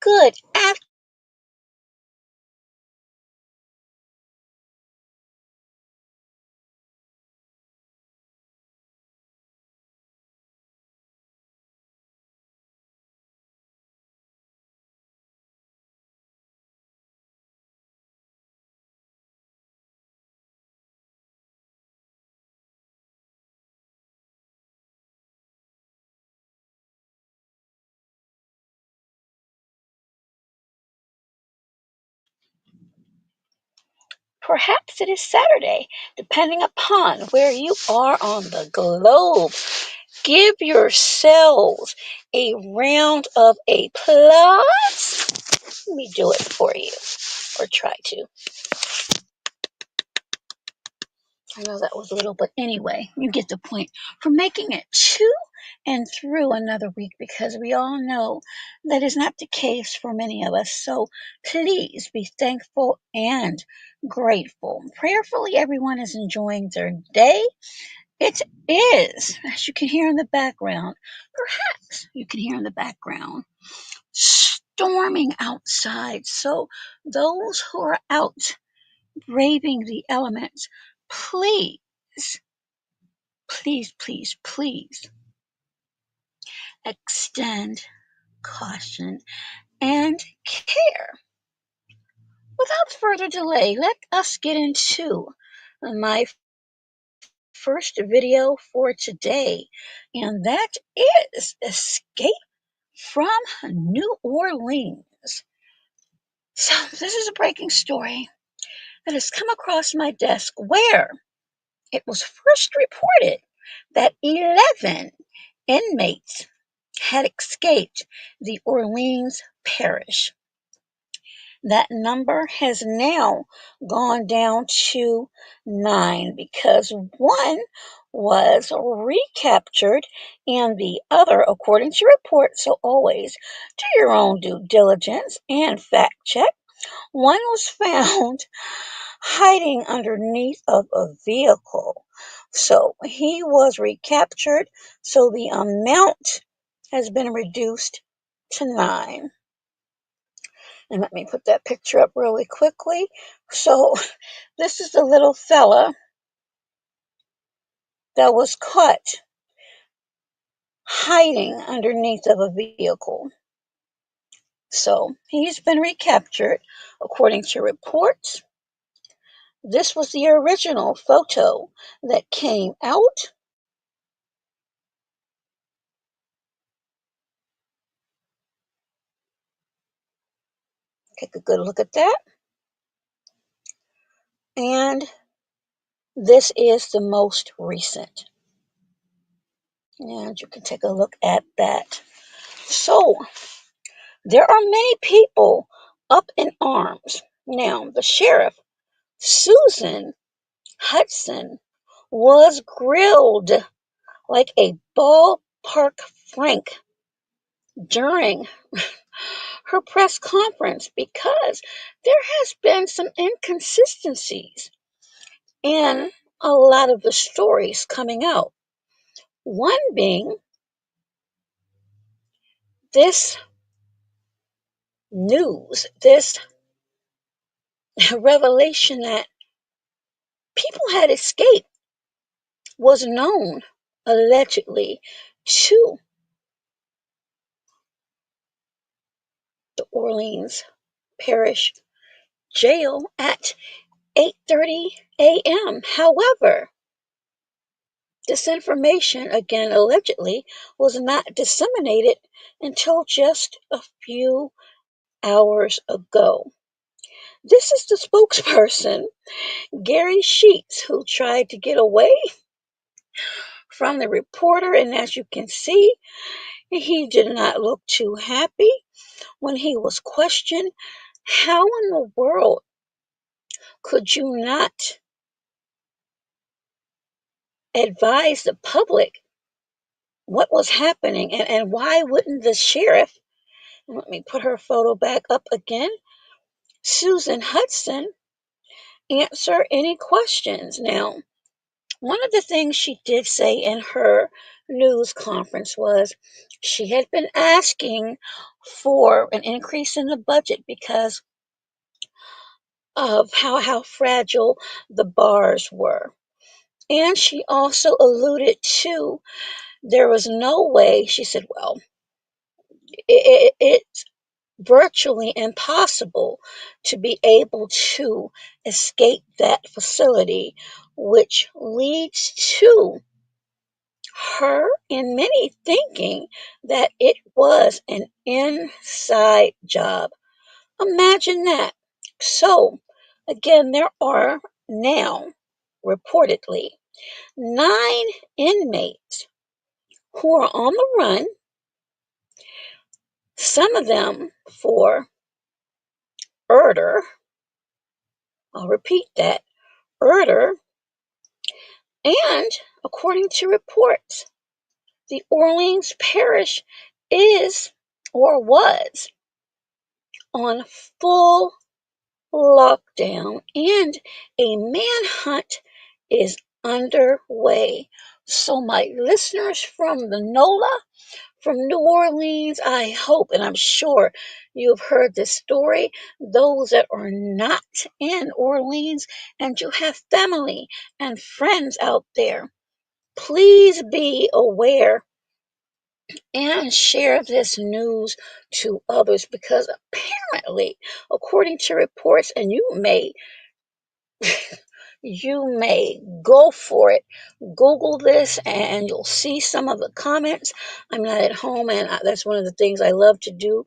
Good. Perhaps it is Saturday, depending upon where you are on the globe. Give yourselves a round of applause. Let me do it for you, or try to. I know that was a little, but anyway, you get the point. For making it to and through another week, because we all know that is not the case for many of us. So please be thankful and grateful. Prayerfully, everyone is enjoying their day. It is, as you can hear in the background, perhaps you can hear in the background, storming outside. So those who are out braving the elements, please, please, please, please extend caution and care. Without further delay, let us get into my first video for today, and that is Escape from New Orleans. So, this is a breaking story that has come across my desk where it was first reported that 11 inmates had escaped the Orleans Parish. That number has now gone down to 9 because one was recaptured and the other, according to reports, so always do your own due diligence and fact check. One was found hiding underneath of a vehicle. So he was recaptured. So the amount has been reduced to 9. And let me put that picture up really quickly. So this is the little fella that was caught hiding underneath of a vehicle. So he's been recaptured according to reports. This was the original photo that came out. Take a good look at that. And this is the most recent. And you can take a look at that. So there are many people up in arms. Now, the sheriff, Susan Huston, was grilled like a ballpark frank during her press conference because there has been some inconsistencies in a lot of the stories coming out. One being this news, this revelation that people had escaped was known allegedly to the Orleans Parish jail at 8:30 a.m. However, this information, again allegedly, was not disseminated until just a few hours ago. This is the spokesperson, Gary Sheets, who tried to get away from the reporter, and as you can see, he did not look too happy when he was questioned. How in the world could you not advise the public what was happening, and why wouldn't the sheriff, let me put her photo back up again, Susan Huston, answer any questions? Now, one of the things she did say in her news conference was she had been asking for an increase in the budget because of how fragile the bars were. And she also alluded to there was no way, she said, well, it's virtually impossible to be able to escape that facility, which leads to her and many thinking that it was an inside job. Imagine that. So, again, there are now reportedly 9 inmates who are on the run, some of them for murder. I'll repeat that, murder. And according to reports, the Orleans Parish is or was on full lockdown and a manhunt is underway. So, my listeners from the NOLA, from New Orleans, I hope and I'm sure you've heard this story. Those that are not in Orleans and you have family and friends out there, please be aware and share this news to others because apparently, according to reports, and you may go for it. Google this and you'll see some of the comments. I'm not at home, and that's one of the things I love to do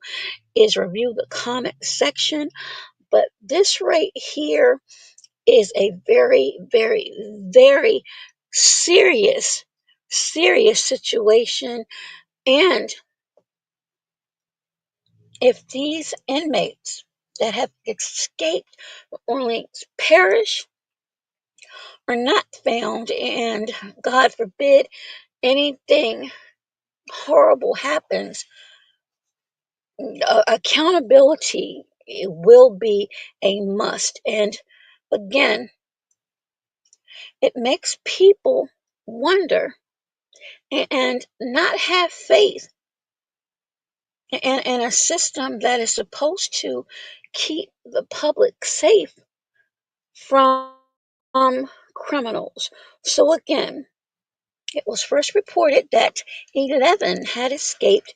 is review the comment section. But this right here is a very, very, very serious, serious situation. And if these inmates that have escaped Orleans Parish are not found, and God forbid anything horrible happens, accountability will be a must. And again, it makes people wonder and not have faith in a system that is supposed to keep the public safe from criminals. So again, it was first reported that 11 had escaped,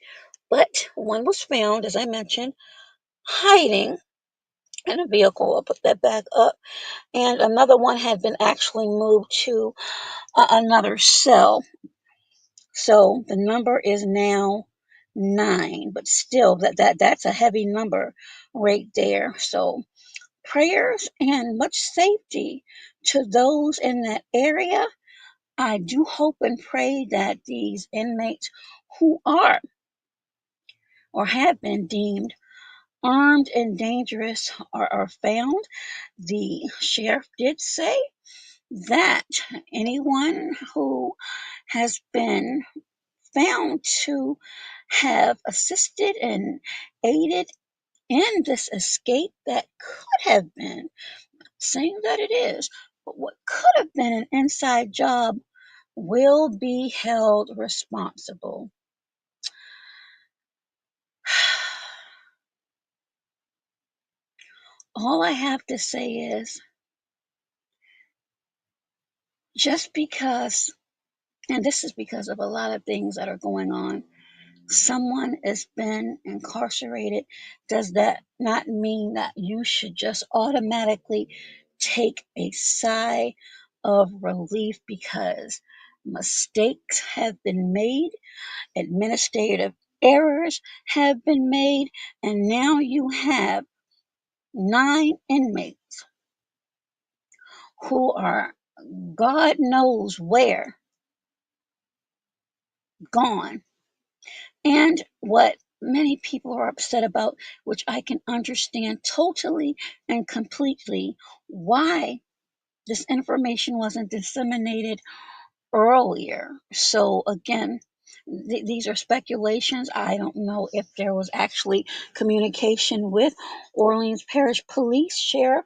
but one was found, as I mentioned, hiding in a vehicle. I'll put that back up. And another one had been actually moved to another cell. So the number is now 9, but still that's a heavy number right there. So prayers and much safety to those in that area. I do hope and pray that these inmates who are or have been deemed armed and dangerous are found. The sheriff did say that anyone who has been found to have assisted and aided in this escape that could have been, saying that it is, but what could have been an inside job will be held responsible. All I have to say is just because, and this is because of a lot of things that are going on, someone has been incarcerated, does that not mean that you should just automatically take a sigh of relief because mistakes have been made, administrative errors have been made, and now you have 9 inmates who are God knows where gone. And what many people are upset about, which I can understand totally and completely, why this information wasn't disseminated earlier. So, again, these are speculations. I don't know if there was actually communication with Orleans Parish Police, Sheriff,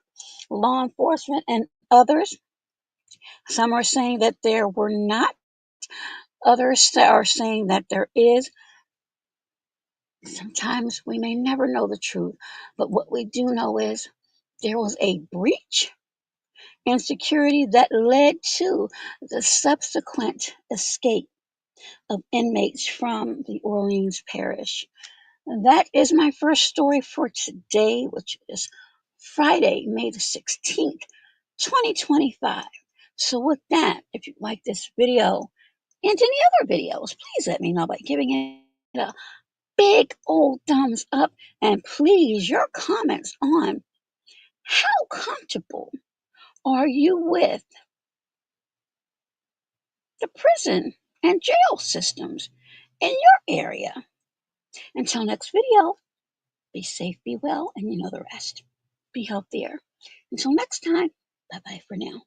law enforcement, and others. Some are saying that there were not Others are saying that there is. Sometimes we may never know the truth, but what we do know is there was a breach in security that led to the subsequent escape of inmates from the Orleans Parish. That is my first story for today, which is Friday, May the 16th, 2025. So with that, if you like this video and any other videos, please let me know by giving it a big old thumbs up, and please your comments on how comfortable are you with the prison and jail systems in your area. Until next video, be safe, be well, and you know the rest. Be healthier. Until next time, bye bye for now.